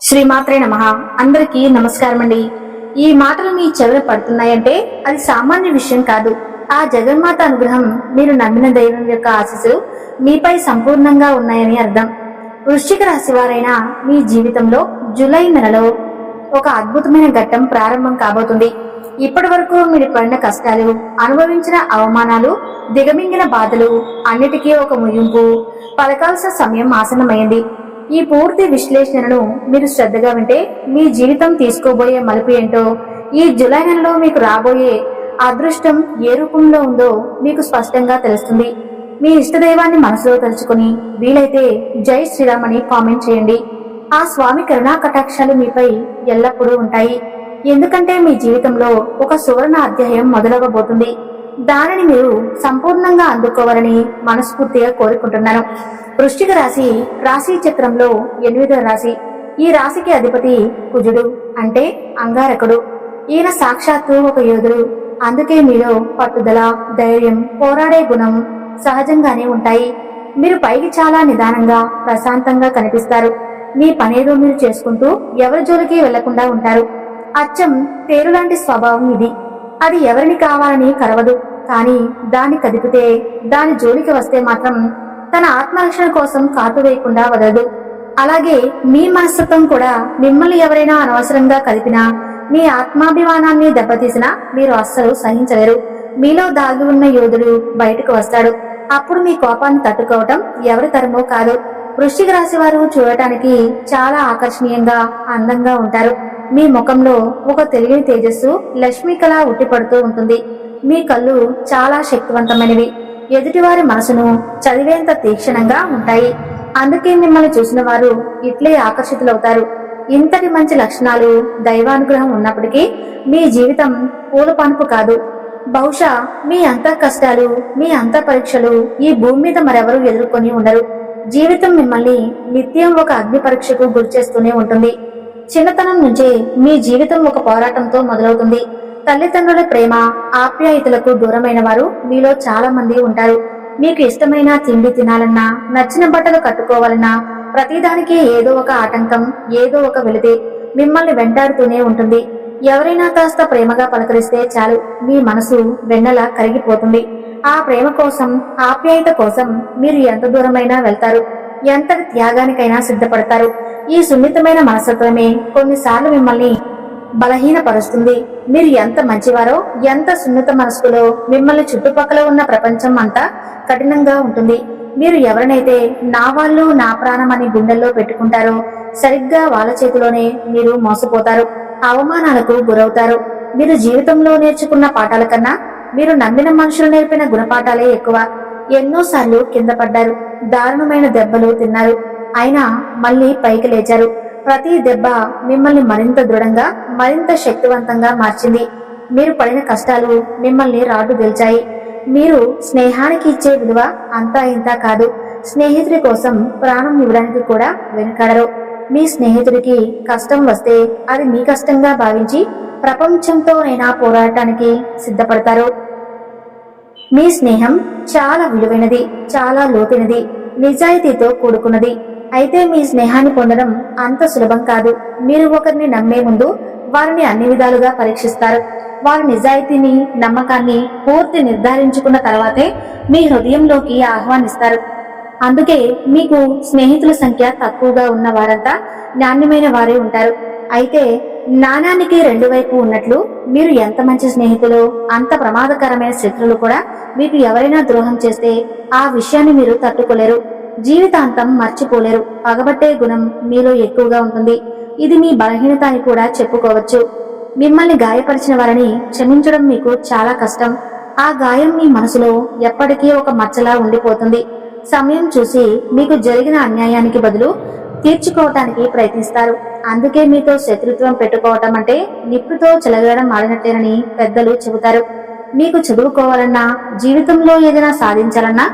శ్రీమాత్రే నమః. అందరికీ నమస్కారం అండి. ఈ మాటలు మీ చెవిన పడుతున్నాయంటే అది సామాన్య విషయం కాదు. ఆ జగన్మాత అనుగ్రహం, మీరు నమ్మిన దైవం యొక్క ఆశీస్సులు మీపై సంపూర్ణంగా ఉన్నాయని అర్థం. వృశ్చిక రాశి వారైన మీ జీవితంలో జూలై నెలలో ఒక అద్భుతమైన ఘట్టం ప్రారంభం కాబోతుంది. ఇప్పటి వరకు మీరు పడిన కష్టాలు, అనుభవించిన అవమానాలు, దిగమింగిన బాధలు అన్నిటికీ ఒక ముగింపు పలకాల్సిన సమయం ఆసన్నమైంది. ఈ పూర్తి విశ్లేషణను మీరు శ్రద్ధగా వింటే మీ జీవితం తీసుకోబోయే మలుపు ఏంటో, ఈ జూలై నెలలో మీకు రాబోయే అదృష్టం ఏ రూపంలో ఉందో మీకు స్పష్టంగా తెలుస్తుంది. మీ ఇష్టదైవాన్ని మనసులో తలుచుకుని వీలైతే జై శ్రీరామ్ అని కామెంట్ చేయండి. ఆ స్వామి కరుణా కటాక్షాలు మీపై ఎల్లప్పుడూ ఉంటాయి. ఎందుకంటే మీ జీవితంలో ఒక సువర్ణ అధ్యాయం మొదలవబోతుంది. దానిని మీరు సంపూర్ణంగా అందుకోవాలని మనస్ఫూర్తిగా కోరుకుంటున్నాను. వృశ్చిక రాశి రాశి చక్రంలో 8వ రాశి. ఈ రాశికి అధిపతి కుజుడు, అంటే అంగారకుడు. ఈయన సాక్షాత్తు ఒక యోధుడు. అందుకే మీలో పట్టుదల, ధైర్యం, పోరాడే గుణం సహజంగానే ఉంటాయి. మీరు పైకి చాలా నిదానంగా, ప్రశాంతంగా కనిపిస్తారు. మీ పనేదో మీరు చేసుకుంటూ ఎవరి జోలికి వెళ్లకుండా ఉంటారు. అచ్చం తేరులాంటి స్వభావం ఇది. అది ఎవరిని కావాలని కరవదు, కానీ దాన్ని కదిపితే, దాని జోలికి వస్తే మాత్రం తన ఆత్మరక్షణ కోసం కాటు వేయకుండా వదలదు. అలాగే మీ మనస్తత్వం కూడా. మిమ్మల్ని ఎవరైనా అనవసరంగా కదిపినా, మీ ఆత్మాభిమానాన్ని దెబ్బతీసినా మీరు అస్సలు సహించలేరు. మీలో దాగి ఉన్న యోధుడు బయటకు వస్తాడు. అప్పుడు మీ కోపాన్ని తట్టుకోవటం ఎవరి తరమో కాదు. వృశ్చిక రాశి వారు చూడటానికి చాలా ఆకర్షణీయంగా, అందంగా ఉంటారు. మీ ముఖంలో ఒక తెలియని తేజస్సు లక్ష్మీకళ ఉట్టిపడుతూ ఉంటుంది. మీ కళ్ళు చాలా శక్తివంతమైనవి. ఎదుటివారి మనసును చదివేంత తీక్షణంగా ఉంటాయి. అందుకే మిమ్మల్ని చూసిన వారు ఇట్లే ఆకర్షితులవుతారు. ఇంతటి మంచి లక్షణాలు, దైవానుగ్రహం ఉన్నప్పటికీ మీ జీవితం పూల పనుపు కాదు. బహుశా మీ అంత కష్టాలు, మీ అంత పరీక్షలు ఈ భూమి మీద మరెవరూ ఎదుర్కొని ఉండరు. జీవితం మిమ్మల్ని నిత్యం ఒక అగ్ని పరీక్షకు గురిచేస్తూనే ఉంటుంది. చిన్నతనం నుంచే మీ జీవితం ఒక పోరాటంతో మొదలవుతుంది. తల్లిదండ్రుల ప్రేమ, ఆప్యాయతలకు దూరమైన వారు మీలో చాలా మంది ఉంటారు. మీకు ఇష్టమైన తిండి తినాలన్నా, నచ్చిన బట్టలు కట్టుకోవాలన్నా ప్రతిదానికి ఏదో ఒక ఆటంకం, ఏదో ఒక వెలితి మిమ్మల్ని వెంటాడుతూనే ఉంటుంది. ఎవరైనా కాస్త ప్రేమగా పలకరిస్తే చాలు, మీ మనసు వెన్నలా కరిగిపోతుంది. ఆ ప్రేమ కోసం, ఆప్యాయత కోసం మీరు ఎంత దూరమైనా వెళ్తారు. ఎంతటి త్యాగానికైనా సిద్ధపడతారు. ఈ సున్నితమైన మనస్తత్వమే కొన్నిసార్లు మిమ్మల్ని బలహీనపరుస్తుంది. మీరు ఎంత మంచివారో, ఎంత సున్నిత మనస్కులో మిమ్మల్ని చుట్టుపక్కల ఉన్న ప్రపంచం అంతా కఠినంగా ఉంటుంది. మీరు ఎవరినైతే నా వాళ్ళు, నా ప్రాణం అని గుండెల్లో పెట్టుకుంటారో సరిగ్గా వాళ్ళ చేతిలోనే మీరు మోసపోతారు, అవమానాలకు గురవుతారు. మీరు జీవితంలో నేర్చుకున్న పాఠాల కన్నా మీరు నమ్మిన మనుషులు నేర్పిన గుణపాఠాలే ఎక్కువ. ఎన్నోసార్లు కింద పడ్డారు, దారుణమైన దెబ్బలు తిన్నారు. అయినా మళ్ళీ పైకి లేచారు. ప్రతి దెబ్బ మిమ్మల్ని మరింత దృఢంగా, మరింత శక్తివంతంగా మార్చింది. మీరు పడిన కష్టాలు మిమ్మల్ని రాడ్డు గెలిచాయి. మీరు స్నేహానికి ఇచ్చే విలువ అంతా ఇంతా కాదు. స్నేహితుడి కోసం ప్రాణం ఇవ్వడానికి కూడా వెనుకాడరు. మీ స్నేహితుడికి కష్టం వస్తే అది మీ కష్టంగా భావించి ప్రపంచంతోనైనా పోరాటానికి సిద్ధపడతారు. మీ స్నేహం చాలా విలువైనది, చాలా లోతైనది, నిజాయితీతో కూడుకున్నది. అయితే మీ స్నేహాన్ని పొందడం అంత సులభం కాదు. మీరు ఒకరిని నమ్మే ముందు వారిని అన్ని విధాలుగా పరీక్షిస్తారు. వారి నిజాయితీని, నమ్మకాన్ని పూర్తి నిర్ధారించుకున్న తర్వాతే మీ హృదయంలోకి ఆహ్వానిస్తారు. అందుకే మీకు స్నేహితుల సంఖ్య తక్కువగా ఉన్న వారంతా నాణ్యమైన వారే ఉంటారు. అయితే నాణానికి రెండు వైపు ఉన్నట్లు, మీరు ఎంత మంచి స్నేహితులు, అంత ప్రమాదకరమైన శత్రువులు కూడా. మీకు ఎవరైనా ద్రోహం చేస్తే ఆ విషయాన్ని మీరు తట్టుకోలేరు, జీవితాంతం మర్చిపోలేరు. పగబట్టే గుణం మీలో ఎక్కువగా ఉంటుంది. ఇది మీ బలహీనత అని కూడా చెప్పుకోవచ్చు. మిమ్మల్ని గాయపరిచిన వారిని క్షమించడం మీకు చాలా కష్టం. ఆ గాయం మీ మనసులో ఎప్పటికీ ఒక మచ్చలా ఉండిపోతుంది. సమయం చూసి మీకు జరిగిన అన్యాయానికి బదులు తీర్చుకోవటానికి ప్రయత్నిస్తారు. అందుకే మీతో శత్రుత్వం పెట్టుకోవటం అంటే నిప్పుతో చెలగడం ఆడినట్టేనని పెద్దలు చెబుతారు. మీకు చదువుకోవాలన్నా, జీవితంలో ఏదైనా సాధించాలన్నా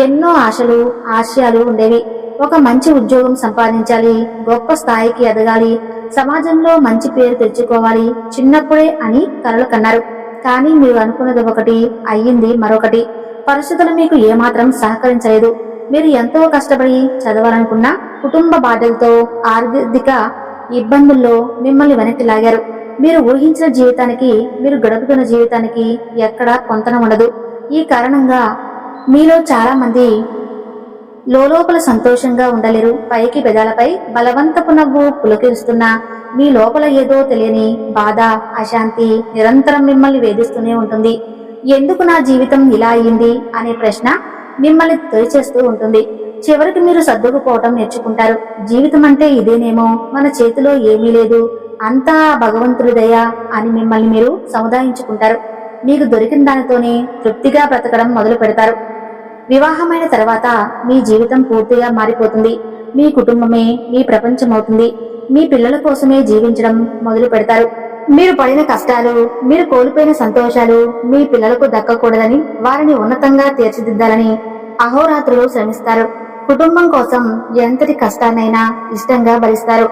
ఎన్నో ఆశలు, ఆశయాలు ఉండేవి. ఒక మంచి ఉద్యోగం సంపాదించాలి, గొప్ప స్థాయికి ఎదగాలి, సమాజంలో మంచి పేరు తెచ్చుకోవాలి చిన్నప్పుడే అని కలలు కన్నారు. కానీ మీరు అనుకున్నది ఒకటి, అయ్యింది మరొకటి. పరిస్థితులు మీకు ఏమాత్రం సహకరించలేదు. మీరు ఎంతో కష్టపడి చదవాలనుకున్నా కుటుంబ బాధ్యతతో, ఆర్థిక ఇబ్బందుల్లో మిమ్మల్ని వెనక్కి లాగారు. మీరు ఊహించిన జీవితానికి, మీరు గడుపుతున్న జీవితానికి ఎక్కడా పొంతన ఉండదు. ఈ కారణంగా మీలో చాలా మంది లోపల సంతోషంగా ఉండలేరు. పైకి పెదాలపై బలవంతపు నవ్వు పులకిస్తున్నా మీ లోపల ఏదో తెలియని బాధ, అశాంతి నిరంతరం మిమ్మల్ని వేధిస్తూనే ఉంటుంది. ఎందుకు నా జీవితం ఇలా అయింది అనే ప్రశ్న మిమ్మల్ని తొలిచేస్తూ ఉంటుంది. చివరికి మీరు సర్దుకుపోవటం నేర్చుకుంటారు. జీవితం అంటే ఇదేనేమో, మన చేతిలో ఏమీ లేదు, అంతా భగవంతుడి దయ అని మిమ్మల్ని మీరు సముదాయించుకుంటారు. మీకు దొరికిన దానితోనే తృప్తిగా బ్రతకడం మొదలు పెడతారు. వివాహమైన తర్వాత మీ జీవితం పూర్తిగా మారిపోతుంది. మీ కుటుంబమే మీ ప్రపంచం అవుతుంది. మీ పిల్లల కోసమే జీవించడం మొదలు పెడతారు. మీరు పడిన కష్టాలు, మీరు కోల్పోయిన సంతోషాలు మీ పిల్లలకు దక్కకూడదని, వారిని ఉన్నతంగా తీర్చిదిద్దాలని అహోరాత్రులు శ్రమిస్తారు. కుటుంబం కోసం ఎంతటి కష్టాన్నైనా ఇష్టంగా భరిస్తారు.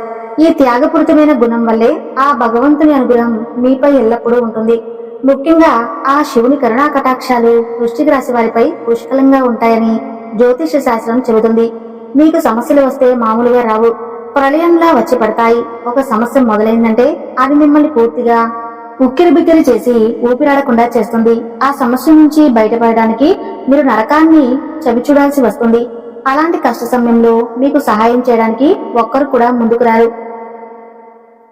ఈ త్యాగపూరితమైన గుణం వల్లే ఆ భగవంతుని అనుగ్రహం మీపై ఎల్లప్పుడూ ఉంటుంది. ముఖ్యంగా ఆ శివుని కరుణా కటాక్షాలు వృశ్చిక రాశి వారిపై పుష్కలంగా ఉంటాయని జ్యోతిష శాస్త్రం చెబుతుంది. మీకు సమస్యలు వస్తే మామూలుగా రావు, ప్రళయంలా వచ్చి పడతాయి. ఒక సమస్య మొదలైందంటే అది మిమ్మల్ని పూర్తిగా ఉక్కిరిబిక్కిరి చేసి ఊపిరాడకుండా చేస్తుంది. ఆ సమస్య నుంచి బయటపడడానికి మీరు నరకాన్ని చవిచూడాల్సి వస్తుంది. అలాంటి కష్ట సమయంలో మీకు సహాయం చేయడానికి ఒక్కరు కూడా ముందుకు రారు.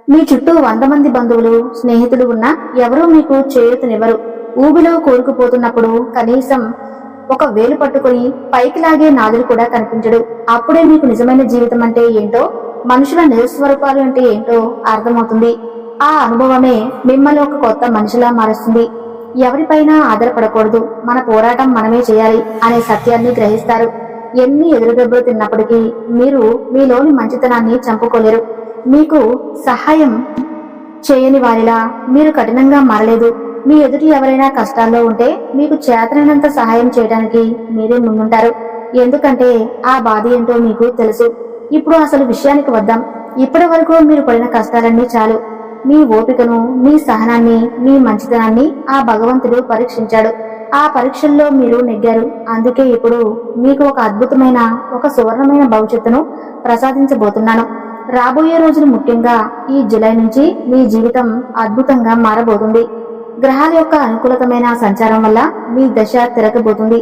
మీ చుట్టూ 100 మంది బంధువులు, స్నేహితులు ఉన్నా ఎవరూ మీకు చేయూతనివ్వరు. ఊబిలో కూరుకుపోతున్నప్పుడు కనీసం ఒక వేలు పట్టుకుని పైకి లాగే నాదుడు కూడా కనిపించడు. అప్పుడే మీకు నిజమైన జీవితం అంటే ఏంటో, మనుషుల నిజస్వరూపాలు అంటే ఏంటో అర్థమవుతుంది. ఆ అనుభవమే మిమ్మల్ని ఒక కొత్త మనిషిలా మారుస్తుంది. ఎవరిపైనా ఆధారపడకూడదు, మన పోరాటం మనమే చేయాలి అనే సత్యాన్ని గ్రహిస్తారు. ఎన్ని ఎదురుదెబ్బలు తిన్నప్పటికీ మీరు మీలోని మంచితనాన్ని చంపుకోలేరు. మీకు సహాయం చేయని వారిలా మీరు కఠినంగా మారలేదు. మీ ఎదుటి ఎవరైనా కష్టాల్లో ఉంటే మీకు చేతనైనంత సహాయం చేయడానికి మీరే ముందుంటారు. ఎందుకంటే ఆ బాధ ఏంటో మీకు తెలుసు. ఇప్పుడు అసలు విషయానికి వద్దాం. ఇప్పటి వరకు మీరు పడిన కష్టాలన్నీ చాలు. మీ ఓపికను, మీ సహనాన్ని, మీ మంచితనాన్ని ఆ భగవంతుడు పరీక్షించాడు. ఆ పరీక్షల్లో మీరు నెగ్గారు. అందుకే ఇప్పుడు మీకు ఒక అద్భుతమైన, ఒక సువర్ణమైన భవిష్యత్తును ప్రసాదించబోతున్నాను. రాబోయే రోజులు, ముఖ్యంగా ఈ జూలై నుంచి మీ జీవితం అద్భుతంగా మారబోతుంది. గ్రహాల యొక్క అనుకూలతమైన సంచారం వల్ల మీ దశ తిరగబోతుంది.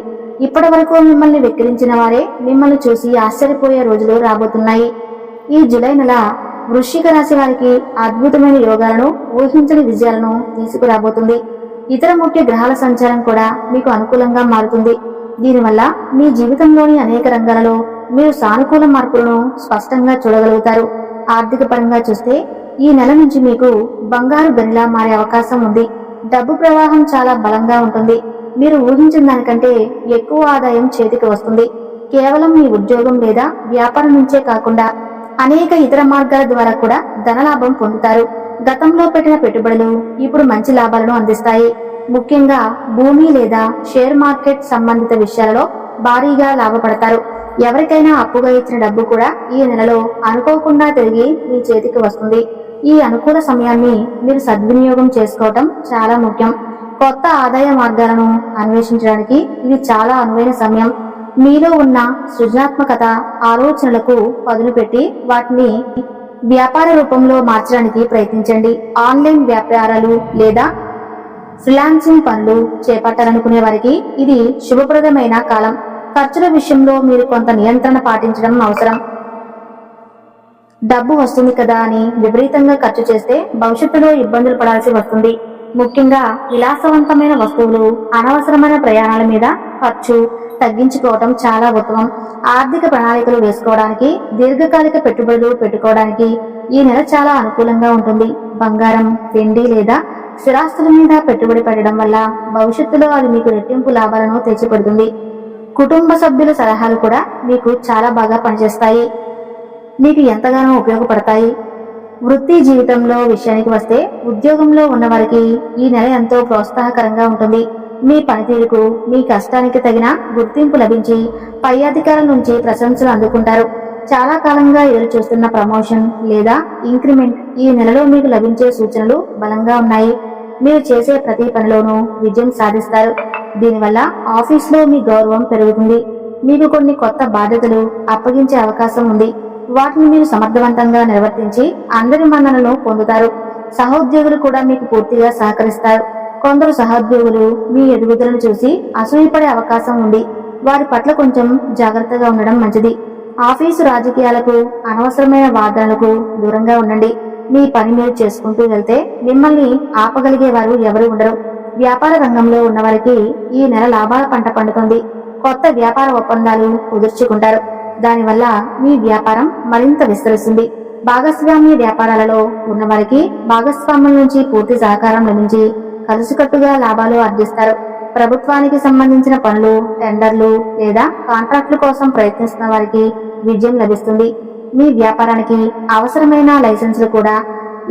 ఇప్పటి వరకు మిమ్మల్ని వెక్కిరించిన వారే మిమ్మల్ని చూసి ఆశ్చర్యపోయే రోజులు రాబోతున్నాయి. ఈ జూలై నెల వృశ్చిక రాశి వారికి అద్భుతమైన యోగాలను, ఊహించని విజయాలను తీసుకురాబోతుంది. ఇతర ముఖ్య గ్రహాల సంచారం కూడా మీకు అనుకూలంగా మారుతుంది. దీనివల్ల మీ జీవితంలోని అనేక రంగాలలో మీరు సానుకూల మార్పులను స్పష్టంగా చూడగలుగుతారు. ఆర్థిక పరంగా చూస్తే ఈ నెల నుంచి మీకు బంగారు గనిలా మారే అవకాశం ఉంది. డబ్బు ప్రవాహం చాలా బలంగా ఉంటుంది. మీరు ఊహించిన దానికంటే ఎక్కువ ఆదాయం చేతికి వస్తుంది. కేవలం మీ ఉద్యోగం లేదా వ్యాపారం నుంచే కాకుండా అనేక ఇతర మార్గాల ద్వారా కూడా ధనలాభం పొందుతారు. గతంలో పెట్టిన పెట్టుబడులు ఇప్పుడు మంచి లాభాలను అందిస్తాయి. ముఖ్యంగా భూమి లేదా షేర్ మార్కెట్ సంబంధిత విషయాలలో భారీగా లాభపడతారు. ఎవరికైనా అప్పుగా ఇచ్చిన డబ్బు కూడా ఈ నెలలో అనుకోకుండా తిరిగి మీ చేతికి వస్తుంది. ఈ అనుకూల సమయాన్ని మీరు సద్వినియోగం చేసుకోవటం చాలా ముఖ్యం. కొత్త ఆదాయ మార్గాలను అన్వేషించడానికి ఇది చాలా అనువైన సమయం. మీలో ఉన్న సృజనాత్మకత, ఆలోచనలకు పదును పెట్టి వాటిని వ్యాపార రూపంలో మార్చడానికి ప్రయత్నించండి. ఆన్లైన్ వ్యాపారాలు లేదా ఫ్రీలాన్సింగ్ పనులు చేపట్టాలనుకునే వారికి ఇది శుభప్రదమైన కాలం. ఖర్చుల విషయంలో మీరు కొంత నియంత్రణ పాటించడం అవసరం. డబ్బు వస్తుంది కదా అని విపరీతంగా ఖర్చు చేస్తే భవిష్యత్తులో ఇబ్బందులు పడాల్సి వస్తుంది. ముఖ్యంగా విలాసవంతమైన వస్తువులు, అనవసరమైన ప్రయాణాల మీద ఖర్చు తగ్గించుకోవటం చాలా ఉత్తమం. ఆర్థిక ప్రణాళికలు వేసుకోవడానికి, దీర్ఘకాలిక పెట్టుబడులు పెట్టుకోవడానికి ఈ నెల చాలా అనుకూలంగా ఉంటుంది. బంగారం, వెండి లేదా స్థిరాస్తుల మీద పెట్టుబడి పెట్టడం వల్ల భవిష్యత్తులో అది మీకు రెట్టింపు లాభాలను తెచ్చిపెడుతుంది. కుటుంబ సభ్యుల సలహాలు కూడా మీకు చాలా బాగా పనిచేస్తాయి, మీకు ఎంతగానో ఉపయోగపడతాయి. వృత్తి జీవితంలో విషయానికి వస్తే ఉద్యోగంలో ఉన్నవారికి ఈ నెల ఎంతో ప్రోత్సాహకరంగా ఉంటుంది. మీ పనితీరుకు, మీ కష్టానికి తగిన గుర్తింపు లభించి పై అధికారుల నుంచి ప్రశంసలు అందుకుంటారు. చాలా కాలంగా ఎదురు చూస్తున్న ప్రమోషన్ లేదా ఇంక్రిమెంట్ ఈ నెలలో మీకు లభించే సూచనలు బలంగా ఉన్నాయి. మీరు చేసే ప్రతి పనిలోనూ విజయం సాధిస్తారు. దీనివల్ల ఆఫీస్లో మీ గౌరవం పెరుగుతుంది. మీకు కొన్ని కొత్త బాధ్యతలు అప్పగించే అవకాశం ఉంది. వాటిని మీరు సమర్థవంతంగా నిర్వర్తించి అందరి మన్ననలను పొందుతారు. సహోద్యోగులు కూడా మీకు పూర్తిగా సహకరిస్తారు. కొందరు సహోద్యోగులు మీ ఎదుగుదలను చూసి అసూయపడే అవకాశం ఉంది. వారి పట్ల కొంచెం జాగ్రత్తగా ఉండడం మంచిది. ఆఫీసు రాజకీయాలకు, అనవసరమైన వాదనలకు దూరంగా ఉండండి. మీ పని మీరు చేసుకుంటూ వెళ్తే మిమ్మల్ని ఆపగలిగే వారు ఎవరు ఉండరు. వ్యాపార రంగంలో ఉన్నవారికి ఈ నెల లాభాల పంట పండుతుంది. కొత్త వ్యాపార ఒప్పందాలు కుదుర్చుకుంటారు. దానివల్ల మీ వ్యాపారం మరింత విస్తరిస్తుంది. భాగస్వామ్య వ్యాపారాలలో ఉన్నవారికి భాగస్వాముల నుంచి పూర్తి సహకారం లభించి కలిసికట్టుగా లాభాలు ఆర్జిస్తారు. ప్రభుత్వానికి సంబంధించిన పనులు, టెండర్లు లేదా కాంట్రాక్టుల కోసం ప్రయత్నిస్తున్న వారికి విజయం లభిస్తుంది. మీ వ్యాపారానికి అవసరమైన లైసెన్సులు కూడా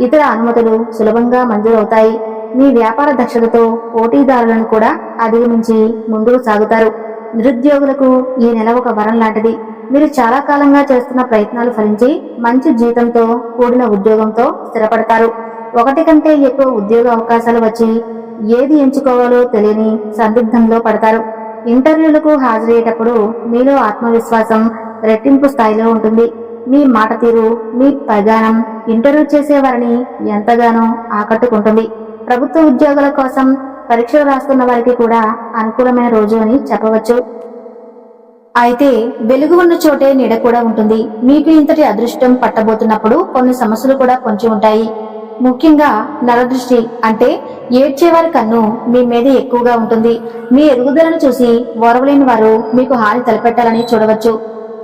ఇతర అనుమతులు సులభంగా మంజూరవుతాయి. మీ వ్యాపార దక్షతతో పోటీదారులను కూడా అధిగమించి ముందుకు సాగుతారు. నిరుద్యోగులకు ఈ నెల ఒక వరం లాంటిది. మీరు చాలా కాలంగా చేస్తున్న ప్రయత్నాలు ఫలించి మంచి జీతంతో కూడిన ఉద్యోగంతో స్థిరపడతారు. ఒకటి కంటే ఎక్కువ ఉద్యోగ అవకాశాలు వచ్చి ఏది ఎంచుకోవాలో తెలియని సందిగ్ధంలో పడతారు. ఇంటర్వ్యూలకు హాజరయ్యేటప్పుడు మీలో ఆత్మవిశ్వాసం రెట్టింపు స్థాయిలో ఉంటుంది. మీ మాట తీరు, మీ పరిగానం ఇంటర్వ్యూ చేసేవారిని ఎంతగానో ఆకట్టుకుంటుంది. ప్రభుత్వ ఉద్యోగాల కోసం పరీక్షలు రాస్తున్న వారికి కూడా అనుకూలమైన రోజు అని చెప్పవచ్చు. అయితే వెలుగు ఉన్న చోటే నీడ కూడా ఉంటుంది. మీకు ఇంతటి అదృష్టం పట్టబోతున్నప్పుడు కొన్ని సమస్యలు కూడా పొంచి ఉంటాయి. ముఖ్యంగా నరదృష్టి అంటే ఏడ్చేవారి కన్ను మీ మీద ఎక్కువగా ఉంటుంది. మీ ఎదుగుదలను చూసి ఓర్వలేని వారు మీకు హాని తలపెట్టాలని చూడవచ్చు.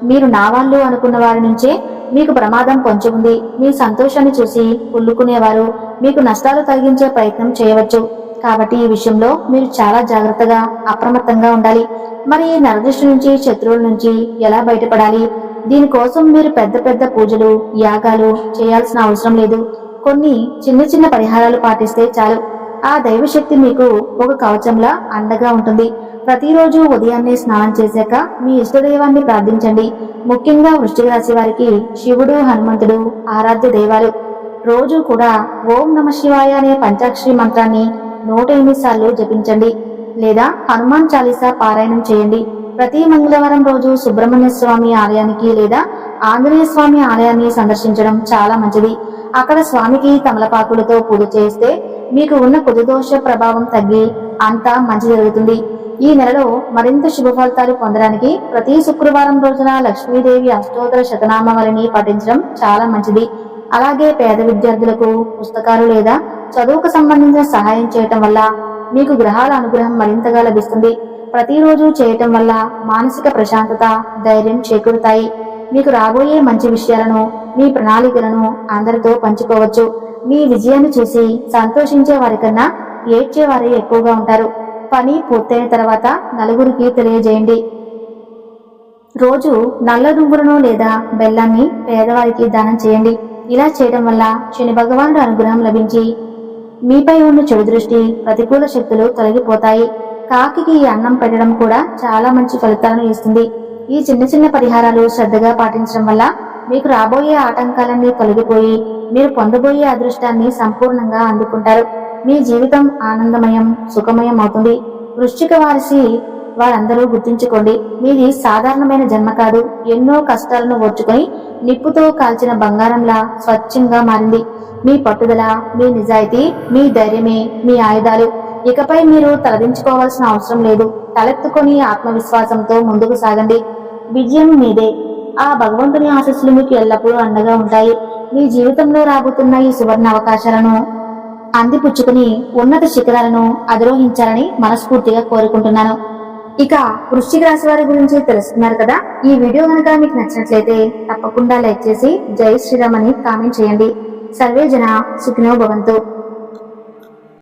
మీరు నా వాళ్ళు అనుకున్న వారి నుంచే మీకు ప్రమాదం పొంచి ఉంది. మీ సంతోషాన్ని చూసి కుళ్ళుకునేవారు మీకు నష్టాలు కలిగించే ప్రయత్నం చేయవచ్చు. కాబట్టి ఈ విషయంలో మీరు చాలా జాగ్రత్తగా, అప్రమత్తంగా ఉండాలి. మరి ఈ నరదృష్టి నుంచి, శత్రువుల నుంచి ఎలా బయటపడాలి? దీనికోసం మీరు పెద్ద పెద్ద పూజలు, యాగాలు చేయాల్సిన అవసరం లేదు. కొన్ని చిన్న చిన్న పరిహారాలు పాటిస్తే చాలు. ఆ దైవశక్తి మీకు ఒక కవచంలా అండగా ఉంటుంది. ప్రతిరోజు ఉదయాన్నే స్నానం చేశాక మీ ఇష్టదైవాన్ని ప్రార్థించండి. ముఖ్యంగా వృశ్చిక రాశి వారికి శివుడు, హనుమంతుడు ఆరాధ్య దైవాలు. రోజు కూడా ఓం నమ శివాయ అనే పంచాక్షరి మంత్రాన్ని 108 సార్లు జపించండి లేదా హనుమాన్ చాలీసా పారాయణం చేయండి. ప్రతి మంగళవారం రోజు సుబ్రహ్మణ్య స్వామి ఆలయానికి లేదా ఆంజనేయ స్వామి ఆలయాన్ని సందర్శించడం చాలా మంచిది. అక్కడ స్వామికి తమలపాకులతో పూజ చేస్తే మీకు ఉన్న కుజదోష ప్రభావం తగ్గి అంతా మంచి జరుగుతుంది. ఈ నెలలో మరింత శుభ ఫలితాలు పొందడానికి ప్రతి శుక్రవారం రోజున లక్ష్మీదేవి అష్టోత్తర శతనామావళిని పఠించడం చాలా మంచిది. అలాగే పేద విద్యార్థులకు పుస్తకాలు లేదా చదువుకు సంబంధించిన సహాయం చేయటం వల్ల మీకు గ్రహాల అనుగ్రహం మరింతగా లభిస్తుంది. ప్రతిరోజు చేయటం వల్ల మానసిక ప్రశాంతత, ధైర్యం చేకూరుతాయి. మీకు రాబోయే మంచి విషయాలను, మీ ప్రణాళికలను అందరితో పంచుకోవచ్చు. మీ విజయాన్ని చూసి సంతోషించే వారికన్నా ఏడ్చేవారే ఎక్కువగా ఉంటారు. పని పూర్తయిన తర్వాత నలుగురికి తెలియజేయండి. రోజు నల్ల నువ్వులను లేదా బెల్లాన్ని పేదవారికి దానం చేయండి. ఇలా చేయడం వల్ల శని భగవానుడు అనుగ్రహం లభించి మీపై ఉన్న చెడు దృష్టి, ప్రతికూల శక్తులు తొలగిపోతాయి. కాకికి అన్నం పెట్టడం కూడా చాలా మంచి ఫలితాలను ఇస్తుంది. ఈ చిన్న చిన్న పరిహారాలు శ్రద్ధగా పాటించడం వల్ల మీకు రాబోయే ఆటంకాలన్నీ తొలగిపోయి మీరు పొందబోయే అదృష్టాన్ని సంపూర్ణంగా అందుకుంటారు. మీ జీవితం ఆనందమయం, సుఖమయం అవుతుంది. వృశ్చిక వారిసి వారందరూ గుర్తుంచుకోండి, మీది సాధారణమైన జన్మ కాదు. ఎన్నో కష్టాలను ఓర్చుకొని నిప్పుతో కాల్చిన బంగారంలా స్వచ్ఛంగా మారింది. మీ పట్టుదల, మీ నిజాయితీ, మీ ధైర్యమే మీ ఆయుధాలు. ఇకపై మీరు తలదించుకోవాల్సిన అవసరం లేదు. తలెత్తుకొని ఆత్మవిశ్వాసంతో ముందుకు సాగండి. విజయం మీదే. ఆ భగవంతుని ఆశీస్సులు మీకు ఎల్లప్పుడూ అండగా ఉంటాయి. మీ జీవితంలో రాబోతున్న ఈ సువర్ణ అవకాశాలను అందిపుచ్చుకుని ఉన్నత శిఖరాలను అధిరోహించాలని మనస్ఫూర్తిగా కోరుకుంటున్నాను. ఇక వృశ్చిక రాశి వారి గురించి తెలుసుకున్నారు కదా. ఈ వీడియో కనుక మీకు నచ్చినట్లయితే తప్పకుండా లైక్ చేసి జై శ్రీరామ్ అని కామెంట్ చేయండి. సర్వే జన సుఖినో భవంతు.